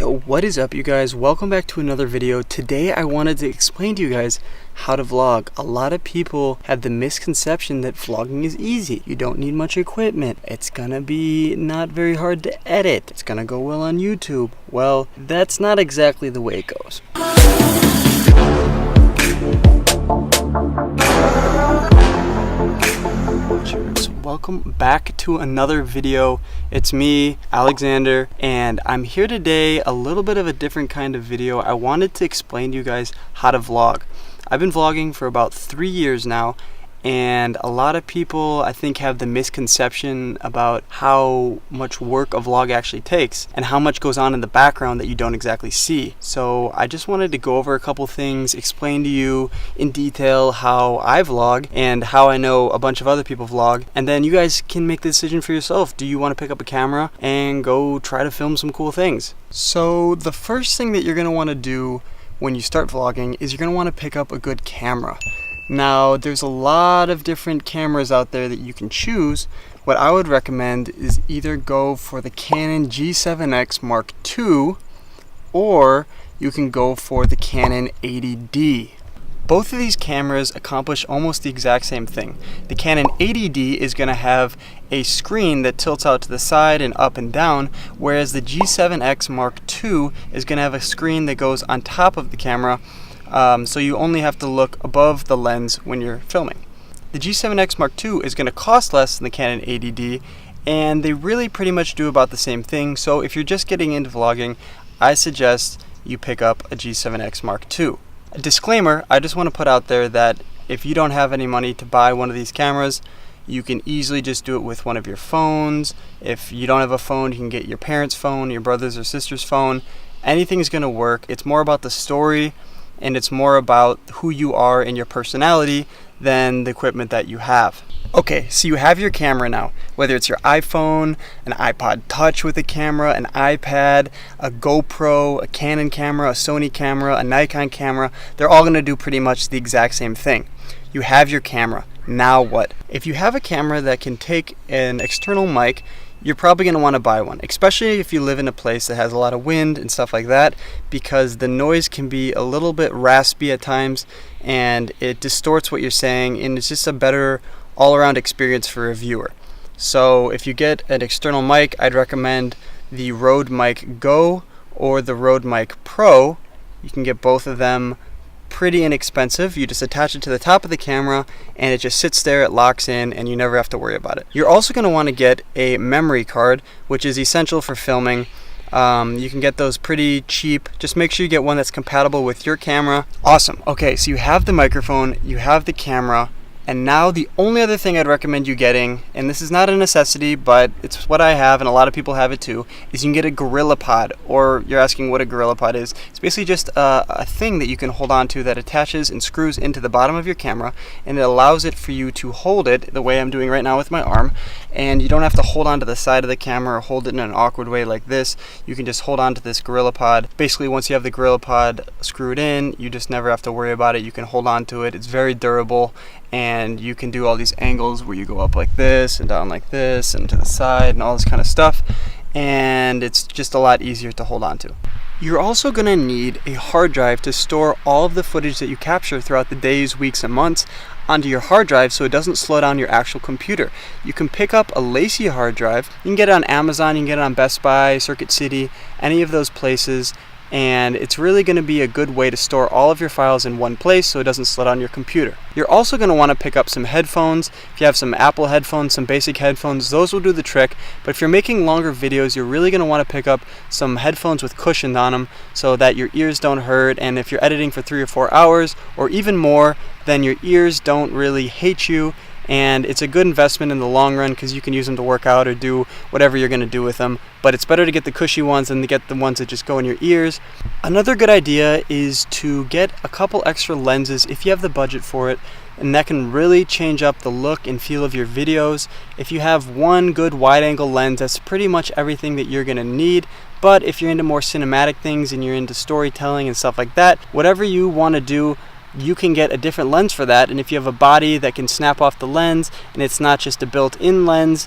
Yo, what is up you guys? Welcome back to another video. Today I wanted to explain to you guys how to vlog. A lot of people have the misconception that vlogging is easy. You don't need much equipment. It's gonna be not very hard to edit. It's gonna go well on YouTube. Well, that's not exactly the way it goes. Welcome back to another video. It's me, Alexander, and I'm here today a little bit of a different kind of video. I wanted to explain to you guys how to vlog. I've been vlogging for about 3 years now, and a lot of people I think have the misconception about how much work a vlog actually takes and how much goes on in the background that you don't exactly see. So I just wanted to go over a couple things, explain to you in detail how I vlog and how I know a bunch of other people vlog, and then you guys can make the decision for yourself. Do you want to pick up a camera and go try to film some cool things? So the first thing that you're going to want to do when you start vlogging is you're going to want to pick up a good camera. Now, there's a lot of different cameras out there that you can choose. What I would recommend is either go for the Canon G7xii Mark II, or you can go for the Canon 80D. Both of these cameras accomplish almost the exact same thing. The Canon 80D is going to have a screen that tilts out to the side and up and down, whereas the G7xii Mark II is going to have a screen that goes on top of the camera. So you only have to look above the lens when you're filming. The G7xii Mark II is going to cost less than the Canon 80D, and they really pretty much do about the same thing. So if you're just getting into vlogging, I suggest you pick up a G7xii Mark II. A disclaimer, I just want to put out there that if you don't have any money to buy one of these cameras, you can easily just do it with one of your phones. If you don't have a phone, you can get your parents' phone, your brother's or sister's phone. Anything is going to work. It's more about the story, and it's more about who you are and your personality than the equipment that you have. Okay, so you have your camera now, whether it's your iPhone, an iPod Touch with a camera, an iPad, a GoPro, a Canon camera, a Sony camera, a Nikon camera. They're all gonna do pretty much the exact same thing. You have your camera, now what? If you have a camera that can take an external mic, you're probably going to want to buy one, especially if you live in a place that has a lot of wind and stuff like that, because the noise can be a little bit raspy at times and it distorts what you're saying, and it's just a better all-around experience for a viewer. So if you get an external mic, I'd recommend the Rode Mic Go or the Rode Mic Pro. You can get both of them pretty inexpensive. You just attach it to the top of the camera and it just sits there, it locks in, and you never have to worry about it. You're also going to want to get a memory card, which is essential for filming. You can get those pretty cheap. Just make sure you get one that's compatible with your camera. Awesome. Okay, so you have the microphone, you have the camera, and now the only other thing I'd recommend you getting, and this is not a necessity, but it's what I have and a lot of people have it too, is you can get a GorillaPod. Or you're asking what a GorillaPod is. It's basically just a thing that you can hold on to that attaches and screws into the bottom of your camera, and it allows it for you to hold it the way I'm doing right now with my arm, and you don't have to hold on to the side of the camera or hold it in an awkward way like this. You can just hold on to this GorillaPod. Basically, once you have the GorillaPod screwed in, you just never have to worry about it. You can hold on to it. It's very durable, and you can do all these angles where you go up like this and down like this and to the side and all this kind of stuff, and it's just a lot easier to hold on to. You're also going to need a hard drive to store all of the footage that you capture throughout the days, weeks, and months onto your hard drive so it doesn't slow down your actual computer. You can pick up a Lacie hard drive. You can get it on Amazon, you can get it on Best Buy, Circuit City, any of those places, and it's really going to be a good way to store all of your files in one place so it doesn't slow down your computer. You're also going to want to pick up some headphones. If you have some Apple headphones, some basic headphones, those will do the trick. But if you're making longer videos, you're really going to want to pick up some headphones with cushions on them so that your ears don't hurt, and if you're editing for 3 or 4 hours or even more, then your ears don't really hate you, and it's a good investment in the long run because you can use them to work out or do whatever you're going to do with them. But it's better to get the cushy ones than to get the ones that just go in your ears. Another good idea is to get a couple extra lenses if you have the budget for it, and that can really change up the look and feel of your videos. If you have one good wide angle lens, that's pretty much everything that you're going to need. But if you're into more cinematic things and you're into storytelling and stuff like that, whatever you want to do, you can get a different lens for that. And if you have a body that can snap off the lens and it's not just a built-in lens,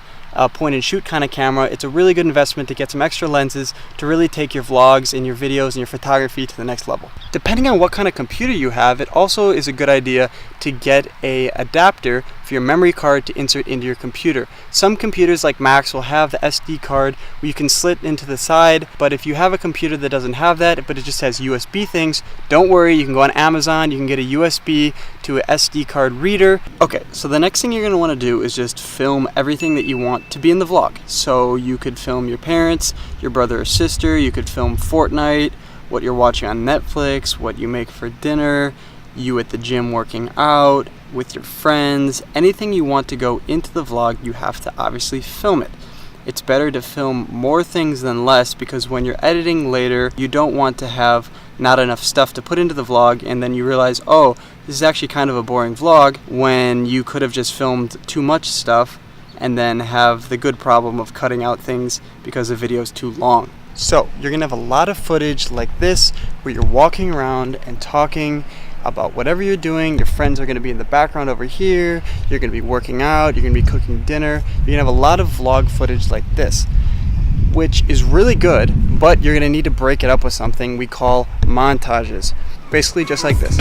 point and shoot kind of camera, it's a really good investment to get some extra lenses to really take your vlogs and your videos and your photography to the next level. Depending on what kind of computer you have, it also is a good idea to get a adapter for your memory card to insert into your computer. Some computers like Macs will have the SD card where you can slit into the side, but if you have a computer that doesn't have that, but it just has USB things, don't worry, you can go on Amazon, you can get a USB to a SD card reader. Okay, so the next thing you're going to want to do is just film everything that you want to be in the vlog. So you could film your parents, your brother or sister, you could film Fortnite, what you're watching on Netflix, what you make for dinner, you at the gym working out, with your friends, anything you want to go into the vlog, you have to obviously film it. It's better to film more things than less, because when you're editing later, you don't want to have not enough stuff to put into the vlog and then you realize, oh, this is actually kind of a boring vlog, when you could have just filmed too much stuff and then have the good problem of cutting out things because the video is too long. So you're gonna have a lot of footage like this where you're walking around and talking about whatever you're doing. Your friends are going to be in the background over here, you're going to be working out, you're going to be cooking dinner. You're going to have a lot of vlog footage like this, which is really good, but you're going to need to break it up with something we call montages. Basically just like this.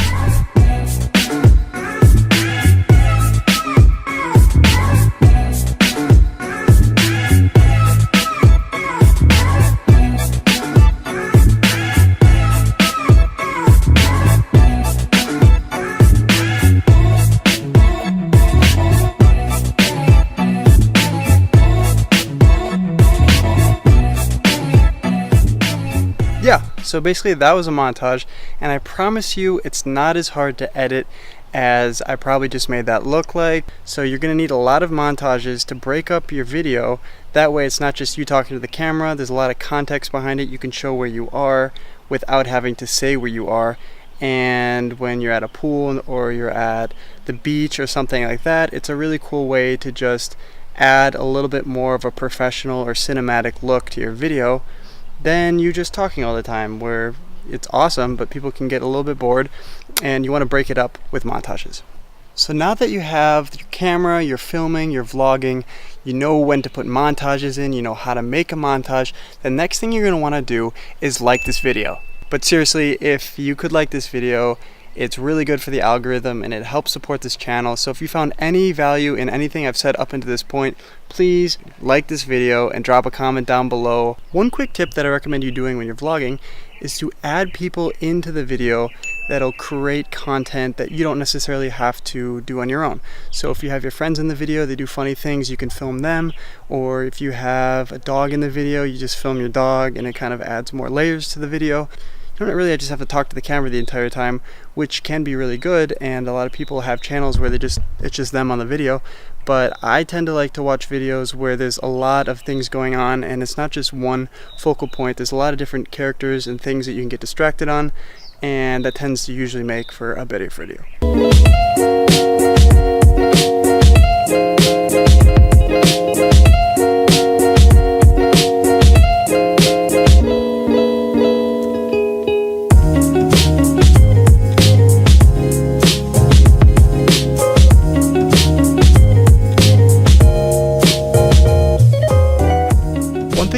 Yeah, so basically that was a montage, and I promise you it's not as hard to edit as I probably just made that look like. So you're going to need a lot of montages to break up your video. That way it's not just you talking to the camera, there's a lot of context behind it. You can show where you are without having to say where you are. And when you're at a pool or you're at the beach or something like that, it's a really cool way to just add a little bit more of a professional or cinematic look to your video than you just talking all the time, where it's awesome but people can get a little bit bored, and you want to break it up with montages. So now that you have your camera, you're filming, you're vlogging, you know when to put montages in, you know how to make a montage, the next thing you're going to want to do is like this video. But seriously, if you could like this video, it's really good for the algorithm and it helps support this channel. So if you found any value in anything I've said up until this point, please like this video and drop a comment down below. One quick tip that I recommend you doing when you're vlogging is to add people into the video that'll create content that you don't necessarily have to do on your own. So if you have your friends in the video, they do funny things, you can film them. Or if you have a dog in the video, you just film your dog and it kind of adds more layers to the video. You don't really just have to talk to the camera the entire time, which can be really good, and a lot of people have channels where it's just them on the video. But I tend to like to watch videos where there's a lot of things going on and it's not just one focal point. There's a lot of different characters and things that you can get distracted on, and that tends to usually make for a better video.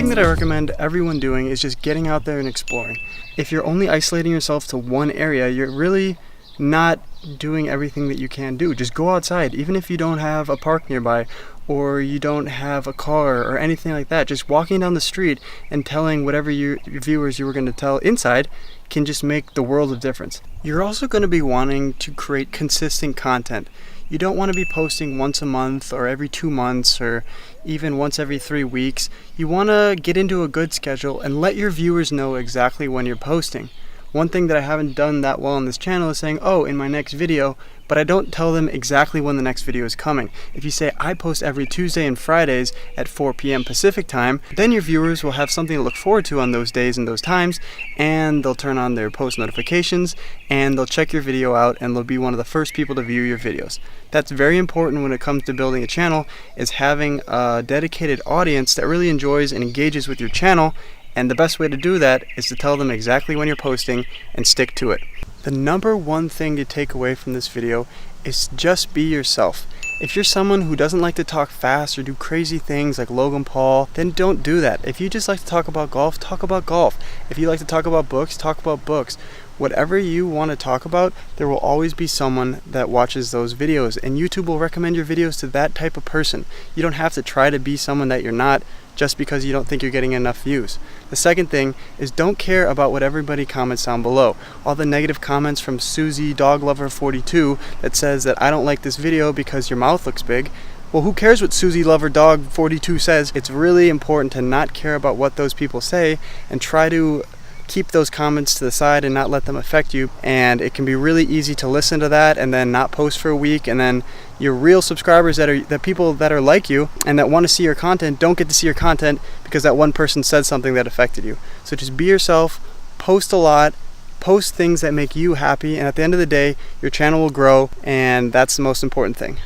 That I recommend everyone doing is just getting out there and exploring. If you're only isolating yourself to one area, you're really not doing everything that you can do. Just go outside, even if you don't have a park nearby or you don't have a car or anything like that. Just walking down the street and telling whatever your viewers you were going to tell inside can just make the world of difference. You're also going to be wanting to create consistent content. You don't want to be posting once a month or every 2 months or even once every 3 weeks. You want to get into a good schedule and let your viewers know exactly when you're posting. One thing that I haven't done that well on this channel is saying, oh, in my next video, but I don't tell them exactly when the next video is coming. If you say, I post every Tuesday and Fridays at 4 p.m. Pacific time, then your viewers will have something to look forward to on those days and those times, and they'll turn on their post notifications, and they'll check your video out, and they'll be one of the first people to view your videos. That's very important when it comes to building a channel, is having a dedicated audience that really enjoys and engages with your channel. And the best way to do that is to tell them exactly when you're posting and stick to it. The number one thing to take away from this video is just be yourself. If you're someone who doesn't like to talk fast or do crazy things like Logan Paul, then don't do that. If you just like to talk about golf, talk about golf. If you like to talk about books, talk about books. Whatever you want to talk about, there will always be someone that watches those videos, and YouTube will recommend your videos to that type of person. You don't have to try to be someone that you're not just because you don't think you're getting enough views. The second thing is, don't care about what everybody comments down below. All the negative comments from Susie Doglover42 that says that I don't like this video because your mouth looks big. Well, who cares what Susie Lover Dog 42 says? It's really important to not care about what those people say and try to keep those comments to the side and not let them affect you. And it can be really easy to listen to that and then not post for a week, and then your real subscribers, the people that are like you and that want to see your content, don't get to see your content because that one person said something that affected you. So just be yourself, post a lot, post things that make you happy, and at the end of the day, your channel will grow, and that's the most important thing.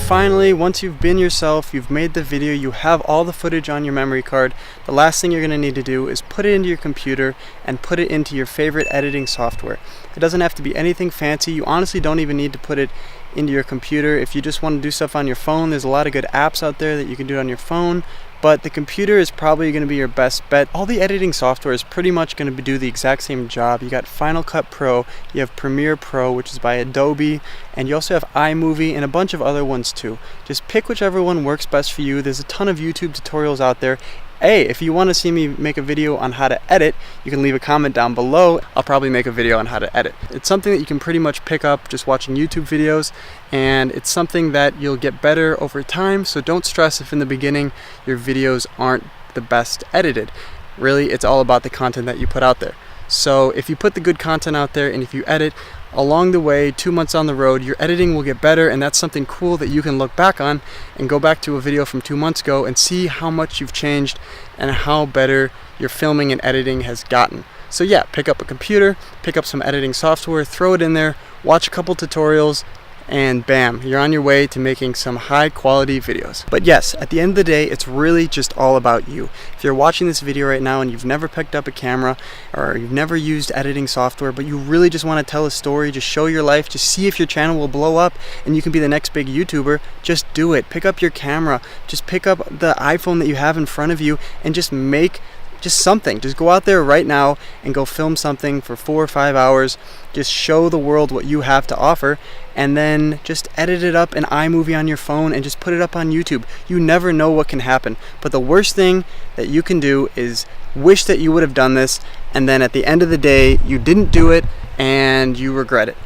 Finally, once you've been yourself, you've made the video, you have all the footage on your memory card, the last thing you're going to need to do is put it into your computer and put it into your favorite editing software. It doesn't have to be anything fancy. You honestly don't even need to put it into your computer. If you just want to do stuff on your phone, there's a lot of good apps out there that you can do it on your phone. But the computer is probably going to be your best bet. All the editing software is pretty much going to do the exact same job. You got Final Cut Pro, you have Premiere Pro, which is by Adobe, and you also have iMovie and a bunch of other ones too. Just pick whichever one works best for you. There's a ton of YouTube tutorials out there. Hey, if you want to see me make a video on how to edit, you can leave a comment down below. I'll probably make a video on how to edit. It's something that you can pretty much pick up just watching YouTube videos, and it's something that you'll get better over time, so don't stress if in the beginning your videos aren't the best edited. Really, it's all about the content that you put out there. So if you put the good content out there and if you edit, along the way, 2 months on the road, your editing will get better, and that's something cool that you can look back on and go back to a video from 2 months ago and see how much you've changed and how better your filming and editing has gotten. So yeah, pick up a computer, pick up some editing software, throw it in there, watch a couple tutorials, and bam, you're on your way to making some high quality videos. But yes, at the end of the day, it's really just all about you. If you're watching this video right now and you've never picked up a camera or you've never used editing software, but you really just want to tell a story, just show your life, just see if your channel will blow up and you can be the next big YouTuber, just do it. Pick up your camera, just pick up the iPhone that you have in front of you and just make something. Just go out there right now and go film something for 4 or 5 hours. Just show the world what you have to offer, and then just edit it up in iMovie on your phone and just put it up on YouTube. You never know what can happen, but the worst thing that you can do is wish that you would have done this, and then at the end of the day you didn't do it and you regret it.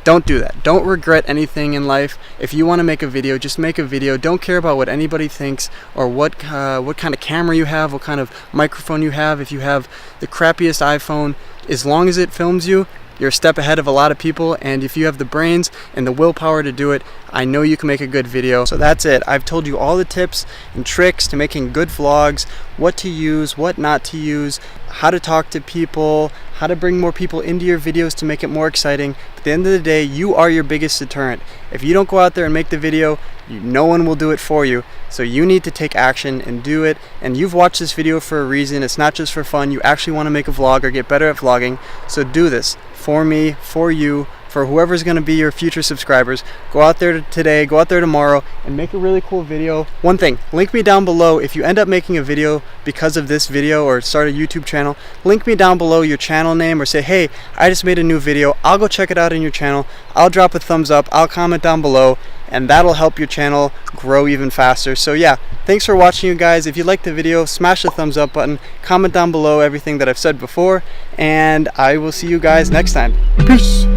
Don't do that. Don't regret anything in life. If you want to make a video, just make a video. Don't care about what anybody thinks or what kind of camera you have, what kind of microphone you have. If you have the crappiest iPhone, as long as it films you, you're a step ahead of a lot of people, and if you have the brains and the willpower to do it, I know you can make a good video. So that's it. I've told you all the tips and tricks to making good vlogs, what to use, what not to use, how to talk to people, how to bring more people into your videos to make it more exciting. At the end of the day, you are your biggest deterrent. If you don't go out there and make the video, no one will do it for you. So you need to take action and do it. And you've watched this video for a reason. It's not just for fun. You actually want to make a vlog or get better at vlogging. So do this for me, for you, for whoever's going to be your future subscribers. Go out there today, go out there tomorrow, and make a really cool video. One thing, link me down below if you end up making a video because of this video or start a YouTube channel. Link me down below your channel name or say, hey, I just made a new video. I'll go check it out in your channel. I'll drop a thumbs up. I'll comment down below, and that'll help your channel grow even faster. So yeah, thanks for watching, you guys. If you liked the video, smash the thumbs up button, comment down below everything that I've said before, and I will see you guys next time. Peace.